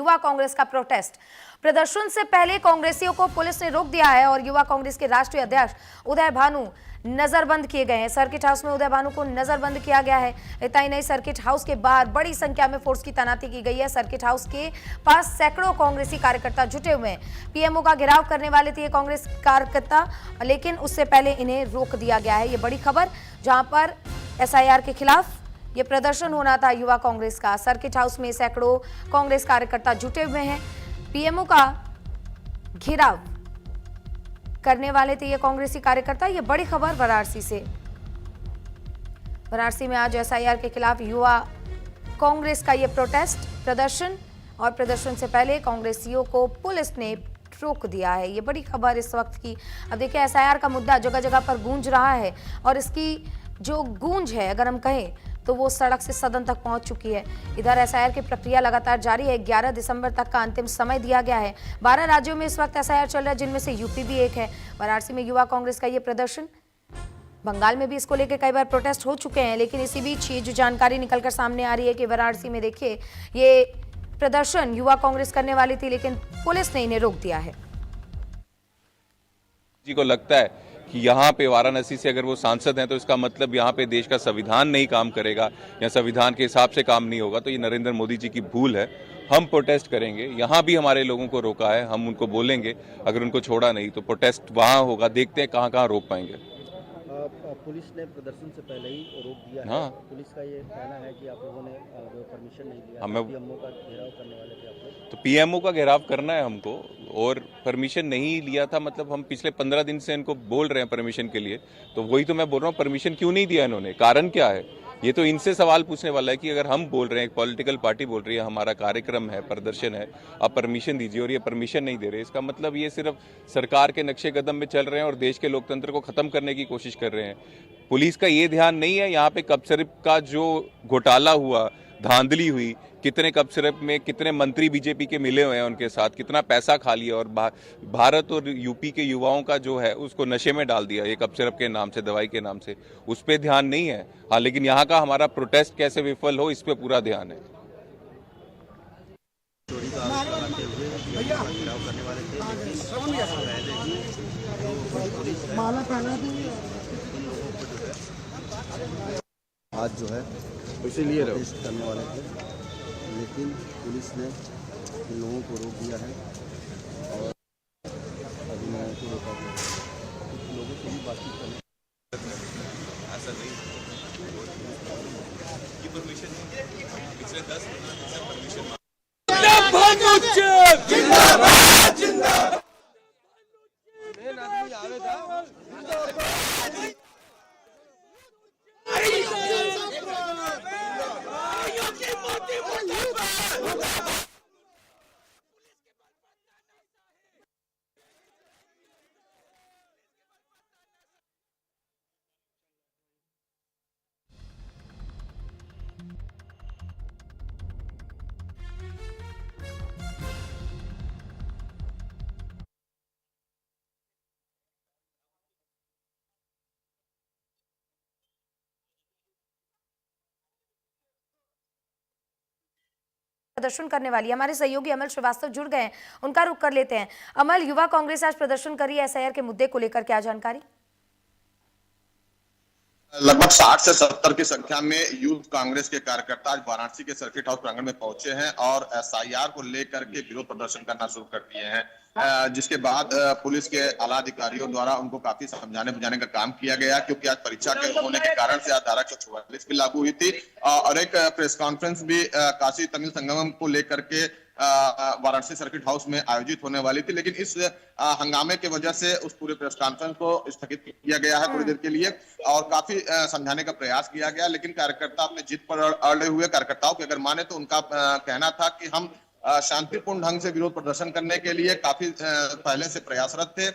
युवा कांग्रेस का प्रोटेस्ट। प्रदर्शन से पहले कांग्रेसियों को पुलिस ने रोक दिया है और युवा कांग्रेस के राष्ट्रीय अध्यक्ष उदय भानु नजरबंद किए गए हैं। सर्किट हाउस में उदय भानु को नजरबंद किया गया है। इतना ही नहीं, सर्किट हाउस के बाहर बड़ी संख्या में फोर्स की तैनाती की गई है। सर्किट हाउस के पास सैकड़ों कांग्रेसी कार्यकर्ता जुटे हुए हैं। पीएमओ का घेराव करने वाले थे ये कांग्रेस कार्यकर्ता, लेकिन उससे पहले इन्हें रोक दिया गया है। ये बड़ी खबर, जहां पर एसआईआर के खिलाफ ये प्रदर्शन होना था युवा कांग्रेस का। सर्किट हाउस में सैकड़ों कांग्रेस कार्यकर्ता जुटे हुए हैं। पीएमओ का घेराव करने वाले थे ये कांग्रेसी कार्यकर्ता। ये बड़ी खबर वाराणसी से। वाराणसी में आज एसआईआर के खिलाफ युवा कांग्रेस का ये प्रोटेस्ट प्रदर्शन, और प्रदर्शन से पहले कांग्रेसियों को पुलिस ने रोक दिया है। ये बड़ी खबर इस वक्त की। अब देखिए, एसआईआर का मुद्दा जगह जगह पर गूंज रहा है और इसकी जो गूंज है, अगर हम कहें तो वो सड़क से सदन तक पहुंच चुकी है। इधर एसआईआर की प्रक्रिया लगातार जारी है। 11 दिसंबर तक का अंतिम समय दिया गया है। 12 राज्यों में इस वक्त एसआईआर चल रहा है, जिनमें से यूपी भी एक है। वाराणसी में युवा कांग्रेस का ये प्रदर्शन, बंगाल में भी इसको लेकर कई बार प्रोटेस्ट हो चुके हैं, लेकिन इसी बीच ये जो जानकारी निकलकर सामने आ रही है कि वाराणसी में देखिए ये प्रदर्शन युवा कांग्रेस करने वाली थी, लेकिन पुलिस ने इन्हें रोक दिया है। जी को लगता है कि यहाँ पे वाराणसी से अगर वो सांसद हैं तो इसका मतलब यहाँ पे देश का संविधान नहीं काम करेगा या संविधान के हिसाब से काम नहीं होगा, तो ये नरेंद्र मोदी जी की भूल है। हम प्रोटेस्ट करेंगे। यहाँ भी हमारे लोगों को रोका है, हम उनको बोलेंगे, अगर उनको छोड़ा नहीं तो प्रोटेस्ट वहाँ होगा। देखते हैं कहाँ कहाँ रोक पाएंगे। पुलिस ने प्रदर्शन से पहले ही रोक दिया है। हाँ, पुलिस का ये कहना है कि आप लोगों ने परमिशन नहीं लिया। हमें पीएमओ का घेराव करने वाले थे आप लोग। तो पीएमओ का घेराव करना है हमको, और परमिशन नहीं लिया था मतलब हम पिछले 15 दिन से इनको बोल रहे हैं परमिशन के लिए। तो वही तो मैं बोल रहा हूँ, परमिशन क्यों नहीं दिया इन्होंने, कारण क्या है? ये तो इनसे सवाल पूछने वाला है कि अगर हम बोल रहे हैं, एक पॉलिटिकल पार्टी बोल रही है हमारा कार्यक्रम है, प्रदर्शन है, आप परमिशन दीजिए, और ये परमिशन नहीं दे रहे, इसका मतलब ये सिर्फ सरकार के नक्शे कदम में चल रहे हैं और देश के लोकतंत्र को खत्म करने की कोशिश कर रहे हैं। पुलिस का ये ध्यान नहीं है यहाँ पे कप सिरप का जो घोटाला हुआ, धांधली हुई, कितने कप सिरप में कितने मंत्री बीजेपी के मिले हुए हैं उनके साथ, कितना पैसा खा लिया और भारत और यूपी के युवाओं का जो है उसको नशे में डाल दिया ये कप सिरप के नाम से, दवाई के नाम से, उस पर ध्यान नहीं है। हाँ, लेकिन यहाँ का हमारा प्रोटेस्ट कैसे विफल हो इस पे पूरा ध्यान है। चोरी का आरोप लगाते हुए घेराव करने वाले थे, आज जो है इसीलिए प्रोटेस्ट करने वाले थे, लेकिन पुलिस ने इन लोगों को रोक दिया है और अभी मैं को रोका गया। कुछ लोगों से भी बातचीत करने ऐसा नहीं कि परमिशन पिछले 10 दिन से परमिशन जिंदाबाद जिंदाबाद मेन आदमी आवे था। प्रदर्शन करने वाली हमारे सहयोगी अमल श्रीवास्तव जुड़ गए हैं, उनका रुख कर लेते हैं। अमल, युवा कांग्रेस आज प्रदर्शन कर रही है एसआईआर के मुद्दे को लेकर, क्या जानकारी? लगभग 60 से 70 की संख्या में यूथ कांग्रेस के कार्यकर्ता आज वाराणसी के सर्किट हाउस प्रांगण में पहुंचे हैं और एसआईआर को लेकर के विरोध प्रदर्शन करना शुरू कर दिए हैं, जिसके बाद पुलिस के आला अधिकारियों द्वारा उनको काफी समझाने बुझाने का काम किया गया, क्योंकि आज परीक्षा के होने के कारण से आज धारा 144 भी लागू हुई थी और एक प्रेस कॉन्फ्रेंस भी काशी तमिल संगमम को लेकर के वाराणसी सर्किट हाउस में आयोजित होने वाली थी, लेकिन इस हंगामे की वजह से उस पूरे प्रेस कॉन्फ्रेंस को स्थगित किया गया है थोड़ी देर के लिए और काफी समझाने का प्रयास किया गया, लेकिन कार्यकर्ता अपने जिद पर अड़े हुए। कार्यकर्ताओं की अगर माने तो उनका कहना था कि हम शांतिपूर्ण ढंग से विरोध प्रदर्शन करने के लिए काफी पहले से प्रयासरत थे।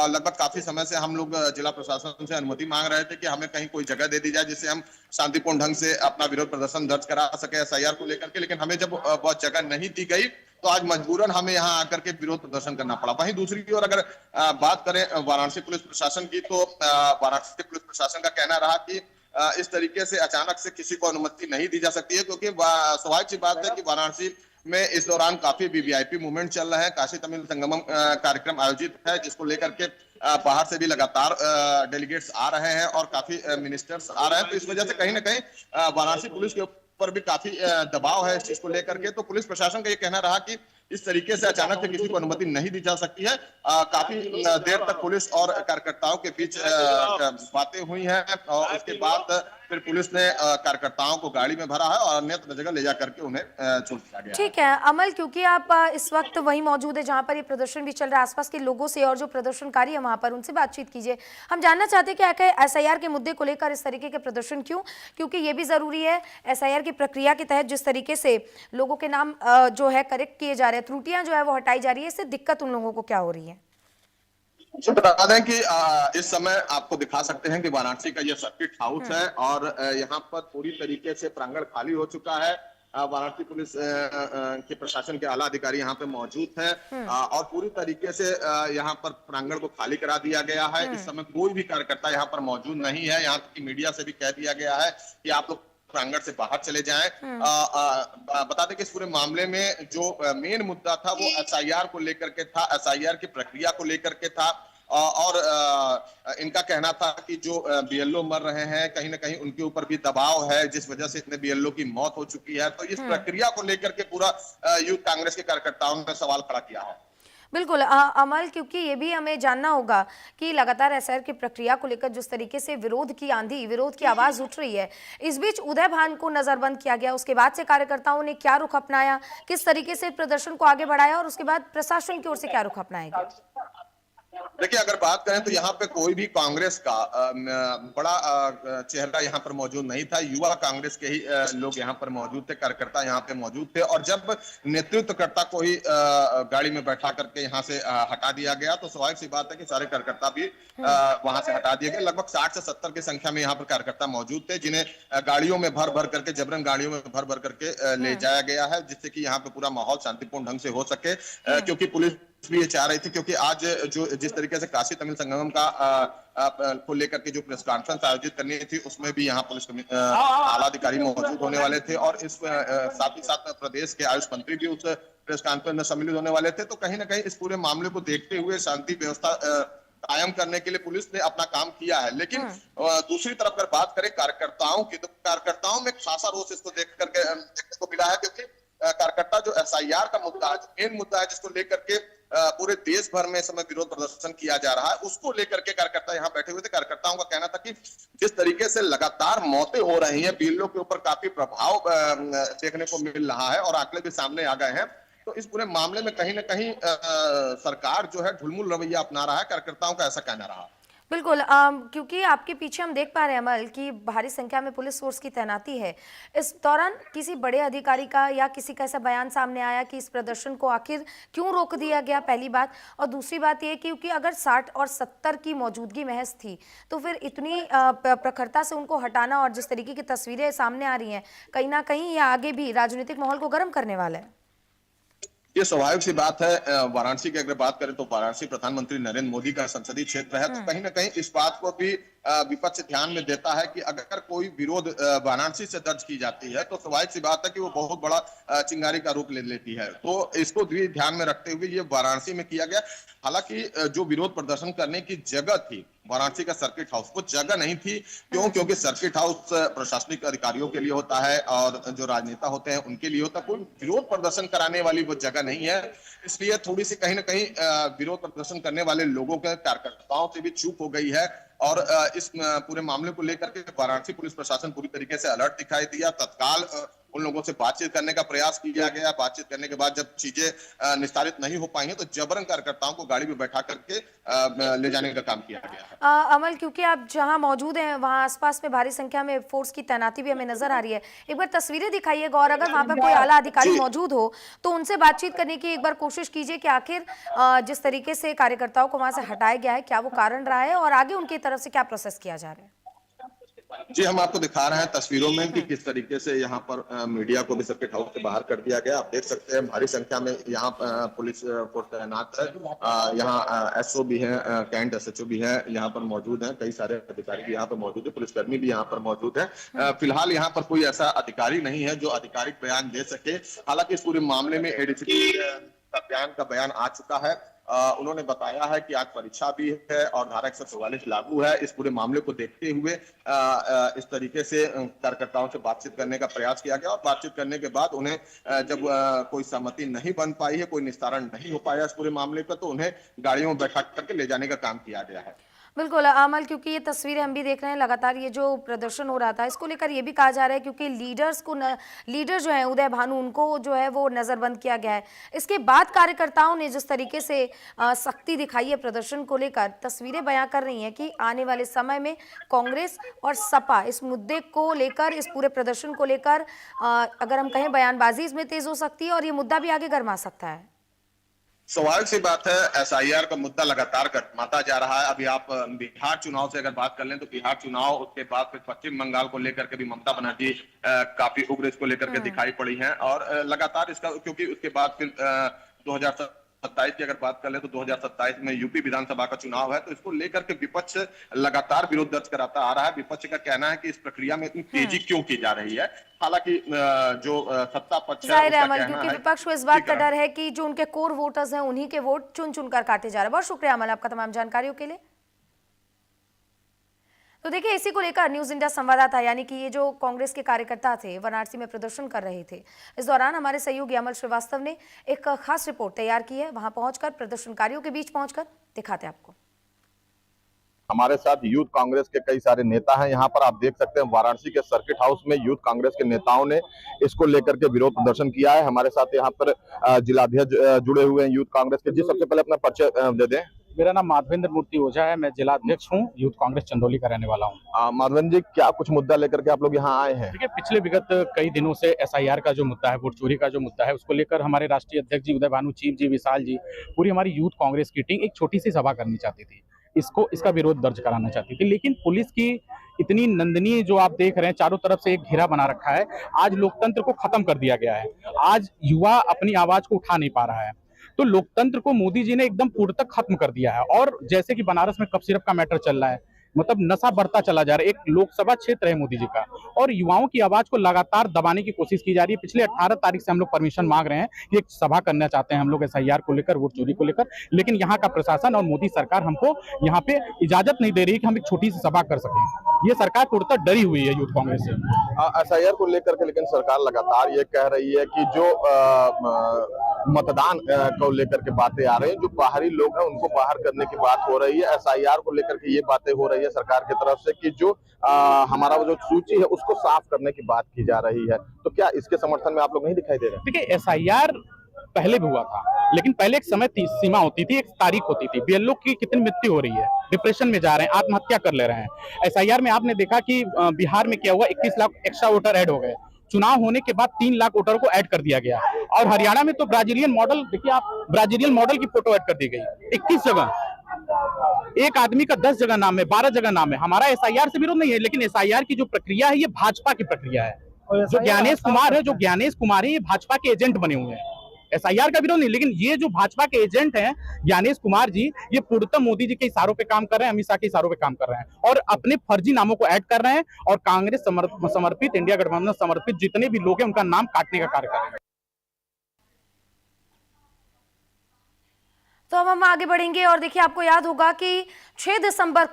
लगभग काफी समय से हम लोग जिला प्रशासन से अनुमति मांग रहे थे कि हमें कहीं कोई जगह दे दी जाए जिससे हम शांतिपूर्ण ढंग से अपना विरोध प्रदर्शन दर्ज करा सके एसआईआर को लेकर के, लेकिन हमें जब वह जगह नहीं दी गई तो आज मजबूरन हमें यहाँ आकर के विरोध प्रदर्शन करना पड़ा। वहीं दूसरी ओर अगर बात करें वाराणसी पुलिस प्रशासन की, तो वाराणसी पुलिस प्रशासन का कहना रहा कि इस तरीके से अचानक से किसी को अनुमति नहीं दी जा सकती है, क्योंकि स्वाभाविक सी बात है कि वाराणसी में इस दौरान काफी वीवीआईपी मूवमेंट चल रहा है। काशी तमिल संगमम कार्यक्रम आयोजित है, जिसको लेकर के बाहर से भी लगातार डेलीगेट्स आ रहे हैं और काफी मिनिस्टर्स आ रहे हैं। तो इस वजह से कहीं ना कहीं वाराणसी पुलिस के ऊपर भी काफी दबाव है इस चीज को लेकर के। तो पुलिस प्रशासन का ये कहना रहा कि इस तरीके से अचानक से किसी को अनुमति नहीं दी जा सकती है। काफी देर तक पुलिस और कार्यकर्ताओं के बीच बातें हुई हैं और उसके बाद फिर पुलिस ने कार्यकर्ताओं को गाड़ी में भरा है और अन्यत्र जगह ले जाकर के उन्हें छोड़ दिया गया। ठीक है अमल, क्योंकि आप इस वक्त वहीं मौजूद है जहां पर ये प्रदर्शन भी चल रहा है, आसपास के लोगों से और जो प्रदर्शनकारी है वहां पर उनसे बातचीत कीजिए। हम जानना चाहते हैं कि आखिर एसआईआर के मुद्दे को लेकर इस तरीके के प्रदर्शन क्यों, क्योंकि ये भी जरूरी है एसआईआर की प्रक्रिया के तहत जिस तरीके से लोगों के नाम जो है करेक्ट किए जा रहे हैं, त्रुटियां जो है वो हटाई जा रही है, इससे दिक्कत उन लोगों को क्या हो रही है? बता दें कि इस समय आपको दिखा सकते हैं कि वाराणसी का यह सर्किट हाउस है और यहाँ पर पूरी तरीके से प्रांगण खाली हो चुका है। वाराणसी पुलिस के प्रशासन के आला अधिकारी यहाँ पे मौजूद हैं और पूरी तरीके से यहाँ पर प्रांगण को खाली करा दिया गया है। इस समय कोई भी कार्यकर्ता यहाँ पर मौजूद नहीं है। यहाँ तक कि मीडिया से भी कह दिया गया है कि आप लोग प्रांगण से बाहर चले जाएं। बता दें कि इस पूरे मामले में जो मेन मुद्दा था वो एसआईआर को लेकर के था, एसआईआर की प्रक्रिया को लेकर के था और इनका कहना था कि जो बीएलओ मर रहे हैं कहीं ना कहीं उनके ऊपर भी दबाव है, जिस वजह से इतने बीएलओ की मौत हो चुकी है। तो इस प्रक्रिया को लेकर के पूरा यूथ कांग्रेस के कार्यकर्ताओं ने सवाल खड़ा किया है। बिल्कुल अमल, क्योंकि ये भी हमें जानना होगा कि लगातार एसआईआर की प्रक्रिया को लेकर जिस तरीके से विरोध की आंधी, विरोध की आवाज उठ रही है, इस बीच उदय भान को नजरबंद किया गया, उसके बाद से कार्यकर्ताओं ने क्या रुख अपनाया, किस तरीके से प्रदर्शन को आगे बढ़ाया और उसके बाद प्रशासन की ओर से क्या रुख अपनाएगा? देखिए, अगर बात करें तो यहाँ पे कोई भी कांग्रेस का बड़ा चेहरा यहाँ पर मौजूद नहीं था। युवा कांग्रेस के ही लोग यहाँ पर मौजूद थे, कार्यकर्ता यहाँ पे मौजूद थे और जब नेतृत्वकर्ता को ही गाड़ी में बैठा करके यहाँ से हटा दिया गया तो स्वाभाविक सी बात है कि सारे कार्यकर्ता भी वहां से हटा दिए गए। लगभग 60 से 70 की संख्या में यहाँ पर कार्यकर्ता मौजूद थे, जिन्हें गाड़ियों में भर भर करके, जबरन गाड़ियों में भर भर करके ले जाया गया है, जिससे कि यहाँ पे पूरा माहौल शांतिपूर्ण ढंग से हो सके। क्योंकि पुलिस भी ये चाह रही थी, क्योंकि आज जो जिस तरीके से काशी तमिल संगमम का को लेकर के जो प्रेस कॉन्फ्रेंस आयोजित करनी थी उसमें भी यहाँ पुलिस आला अधिकारी मौजूद होने वाले थे और इस साथ ही साथ प्रदेश के आयुष मंत्री भी उस प्रेस कॉन्फ्रेंस में सम्मिलित होने वाले थे। तो कहीं ना कहीं इस पूरे मामले को देखते हुए शांति व्यवस्था कायम करने के लिए पुलिस ने अपना काम किया है। लेकिन दूसरी तरफ अगर बात करें कार्यकर्ताओं की, तो कार्यकर्ताओं में खासा रोष इसको देख करके देखने को मिला है, क्योंकि कार्यकर्ता जो एसआईआर का मुद्दा है, मेन मुद्दा है जिसको लेकर के पूरे देश भर में इस समय विरोध प्रदर्शन किया जा रहा है, उसको लेकर के कार्यकर्ता यहाँ बैठे हुए थे। कार्यकर्ताओं का कहना था कि जिस तरीके से लगातार मौतें हो रही हैं, बीएलओ के ऊपर काफी प्रभाव देखने को मिल रहा है और आंकड़े भी सामने आ गए हैं, तो इस पूरे मामले में कहीं ना कहीं सरकार जो है ढुलमुल रवैया अपना रहा है। कार्यकर्ताओं का ऐसा कहना रहा। बिल्कुल क्योंकि आपके पीछे हम देख पा रहे हैं अमल कि भारी संख्या में पुलिस फोर्स की तैनाती है। इस दौरान किसी बड़े अधिकारी का या किसी का ऐसा बयान सामने आया कि इस प्रदर्शन को आखिर क्यों रोक दिया गया, पहली बात। और दूसरी बात ये क्योंकि अगर 60 और 70 की मौजूदगी महज थी तो फिर इतनी प्रखरता से उनको हटाना और जिस तरीके की तस्वीरें सामने आ रही हैं, कहीं ना कहीं ये आगे भी राजनीतिक माहौल को गर्म करने वाला है। ये स्वाभाविक सी बात है। वाराणसी की अगर बात करें तो वाराणसी प्रधानमंत्री नरेंद्र मोदी का संसदीय क्षेत्र है, तो कहीं ना कहीं इस बात को भी विपक्ष ध्यान में देता है कि अगर कोई विरोध वाराणसी से दर्ज की जाती है तो स्वाभाविक सी बात है कि वो बहुत बड़ा चिंगारी का रूप ले लेती है। तो इसको भी ध्यान में रखते हुए ये वाराणसी में किया गया। हालांकि जो विरोध प्रदर्शन करने की जगह थी वाराणसी का सर्किट हाउस, वो जगह नहीं थी। क्यों? क्योंकि सर्किट हाउस प्रशासनिक अधिकारियों के लिए होता है और जो राजनेता होते हैं उनके लिए होता है। कोई विरोध प्रदर्शन कराने वाली वो जगह नहीं है। इसलिए थोड़ी सी कहीं ना कहीं विरोध प्रदर्शन करने वाले लोगों के, कार्यकर्ताओं से भी चूक हो गई है और इस पूरे मामले को लेकर के वाराणसी पुलिस प्रशासन पूरी तरीके से अलर्ट दिखाई दिया। तत्काल उन लोगों से बातचीत करने का प्रयास किया गया। बातचीत करने के बाद जब चीजें निस्तारित नहीं हो पाई हैं तो जबरन कार्यकर्ताओं को गाड़ी में बैठा करके ले जाने का काम किया गया है। अमल, क्योंकि आप जहां मौजूद हैं वहां आसपास में भारी संख्या में फोर्स की तैनाती भी हमें नजर आ रही है। एक बार तस्वीरें दिखाइएगा और अगर वहां पर कोई आला अधिकारी मौजूद हो तो उनसे बातचीत करने की एक बार कोशिश कीजिए कि आखिर जिस तरीके से कार्यकर्ताओं को वहां से हटाया गया है क्या वो कारण रहा है और आगे उनकी तरफ से क्या प्रोसेस किया जा रहा है। जी, हम आपको दिखा रहे हैं तस्वीरों में कि किस तरीके से यहाँ पर मीडिया को भी सर्किट हाउस से बाहर कर दिया गया। आप देख सकते हैं भारी संख्या में यहाँ पुलिस फोर्स तैनात है। यहाँ एसओ भी है, कैंट एसएचओ भी है, यहाँ पर मौजूद हैं। कई सारे अधिकारी भी यहाँ पर मौजूद है, पुलिसकर्मी भी यहाँ पर मौजूद है। फिलहाल यहाँ पर कोई ऐसा अधिकारी नहीं है जो आधिकारिक बयान दे सके। हालांकि इस पूरे मामले में एडीजीपी का बयान आ चुका है। उन्होंने बताया है कि आज परीक्षा भी है और धारा 144 लागू है। इस पूरे मामले को देखते हुए इस तरीके से कार्यकर्ताओं से बातचीत करने का प्रयास किया गया और बातचीत करने के बाद उन्हें जब कोई सहमति नहीं बन पाई है, कोई निस्तारण नहीं हो पाया इस पूरे मामले का, तो उन्हें गाड़ियों में बैठा करके ले जाने का काम किया गया है। बिल्कुल अमल, क्योंकि ये तस्वीरें हम भी देख रहे हैं लगातार, ये जो प्रदर्शन हो रहा था इसको लेकर ये भी कहा जा रहा है क्योंकि लीडर जो है उदय भानु, उनको जो है वो नज़रबंद किया गया है। इसके बाद कार्यकर्ताओं ने जिस तरीके से सख्ती दिखाई है प्रदर्शन को लेकर, तस्वीरें बयां कर रही हैं कि आने वाले समय में कांग्रेस और सपा इस मुद्दे को लेकर, इस पूरे प्रदर्शन को लेकर अगर हम कहें बयानबाजी इसमें तेज हो सकती है और ये मुद्दा भी आगे गरमा सकता है। स्वाभाविक सी बात है, एसआईआर का मुद्दा लगातार गरमाता जा रहा है। अभी आप बिहार चुनाव से अगर बात कर लें तो बिहार चुनाव, उसके बाद फिर पश्चिम बंगाल को लेकर के भी ममता बनर्जी काफी उग्र इसको लेकर के दिखाई पड़ी हैं और लगातार इसका, क्योंकि उसके बाद फिर 2027 की अगर बात कर ले तो 2027 में यूपी विधानसभा का चुनाव है, तो इसको लेकर के विपक्ष लगातार विरोध दर्ज कराता आ रहा है। विपक्ष का कहना है कि इस प्रक्रिया में इतनी तेजी क्यों की जा रही है। हालांकि जो सत्ता पक्ष है जाहिर है अमल, क्योंकि विपक्ष को इस बात का डर है कि जो उनके कोर वोटर्स हैं उन्हीं के वोट चुन चुनकर काटे जा रहे हैं। बहुत शुक्रिया अमल आपका तमाम जानकारियों के लिए। तो देखिए, इसी को लेकर न्यूज इंडिया संवाददाता यानी कि ये जो कांग्रेस के कार्यकर्ता थे वाराणसी में प्रदर्शन कर रहे थे, इस दौरान हमारे सहयोगी अमल श्रीवास्तव ने एक खास रिपोर्ट तैयार की है। वहां पहुंचकर प्रदर्शनकारियों के बीच पहुंचकर दिखाते हैं आपको। हमारे साथ यूथ कांग्रेस के कई सारे नेता हैं। यहाँ पर आप देख सकते हैं वाराणसी के सर्किट हाउस में यूथ कांग्रेस के नेताओं ने इसको लेकर के विरोध प्रदर्शन किया है। हमारे साथ यहाँ पर जिलाध्यक्ष जुड़े हुए हैं यूथ कांग्रेस के। जी, सबसे पहले अपना परिचय दे दें। मेरा नाम माधवेंद्र मूर्ति ओझा है, मैं जिला अध्यक्ष हूँ, यूथ कांग्रेस चंदौली का रहने वाला हूँ। माधवेंद्र जी, क्या कुछ मुद्दा लेकर के आप लोग यहाँ आए हैं? देखिए, पिछले विगत कई दिनों से एसआईआर का जो मुद्दा है, वोट चोरी का जो मुद्दा है, उसको लेकर हमारे राष्ट्रीय अध्यक्ष जी उदय भानु, चीफ जी विशाल जी, पूरी हमारी यूथ कांग्रेस की टीम एक छोटी सी सभा करनी चाहती थी। इसका विरोध दर्ज कराना चाहती थी, लेकिन पुलिस की इतनी नंदनीय, जो आप देख रहे हैं चारों तरफ से एक घेरा बना रखा है, आज लोकतंत्र को खत्म कर दिया गया है। आज युवा अपनी आवाज को उठा नहीं पा रहा है, तो लोकतंत्र को मोदी जी ने एकदम पूर्णतः खत्म कर दिया है। और जैसे कि बनारस में कफ सिरप का मैटर चल रहा है, मतलब नशा बढ़ता चला जा रहा है। एक लोकसभा क्षेत्र है मोदी जी का, और युवाओं की आवाज को लगातार दबाने की कोशिश की जा रही है। पिछले 18 तारीख से हम लोग परमिशन मांग रहे हैं कि एक सभा करना चाहते हैं हम लोग एसआईआर को लेकर, वोट चोरी को लेकर, लेकिन यहाँ का प्रशासन और मोदी सरकार हमको यहाँ पे इजाजत नहीं दे रही कि हम एक छोटी सी सभा कर सकें। ये सरकार पूर्णतः डरी हुई है यूथ कांग्रेस से एसआईआर को लेकर के, लेकिन सरकार लगातार ये कह रही है कि जो मतदान को लेकर के बातें आ रही हैं, जो बाहरी लोग हैं उनको बाहर करने की बात हो रही है। एसआईआर को लेकर के ये बातें हो रही है सरकार की तरफ से कि जो हमारा वो जो सूची है उसको साफ करने की बात की जा रही है। तो क्या इसके समर्थन में आप लोग नहीं दिखाई दे रहे? देखिए, एसआईआर पहले भी हुआ था, लेकिन पहले एक समय सीमा होती थी, एक तारीख होती थी। बीएलओ की कितनी मृत्यु हो रही है, डिप्रेशन में जा रहे हैं, आत्महत्या कर ले रहे हैं। एसआईआर में आपने देखा कि बिहार में क्या हुआ, 21 लाख एक्स्ट्रा वोटर ऐड हो गए। चुनाव होने के बाद 3 लाख वोटर को ऐड कर दिया गया। और हरियाणा में तो ब्राजीलियन मॉडल, देखिए आप, ब्राजीलियन मॉडल की फोटो ऐड कर दी गई 21 जगह। एक आदमी का 10 जगह नाम है, 12 जगह नाम है। हमारा एसआईआर से विरोध नहीं है, लेकिन एसआईआर की जो प्रक्रिया है ये भाजपा की प्रक्रिया है। जो ज्ञानेश कुमार है, ये भाजपा के एजेंट बने हुए हैं। एसआईआर का विरोध नहीं, लेकिन ये जो भाजपा के एजेंट हैं ज्ञानेश कुमार जी, ये पूर्णतः मोदी जी के इशारों पे काम कर रहे हैं, अमित शाह के इशारों पे काम कर रहे हैं और अपने फर्जी नामों को ऐड कर रहे हैं। और कांग्रेस समर्पित, इंडिया गठबंधन समर्पित जितने भी लोग हैं उनका नाम काटने का कार्य कर रहे हैं। तो अब हम आगे बढ़ेंगे और देखिए, आपको याद होगा कि 6 दिसंबर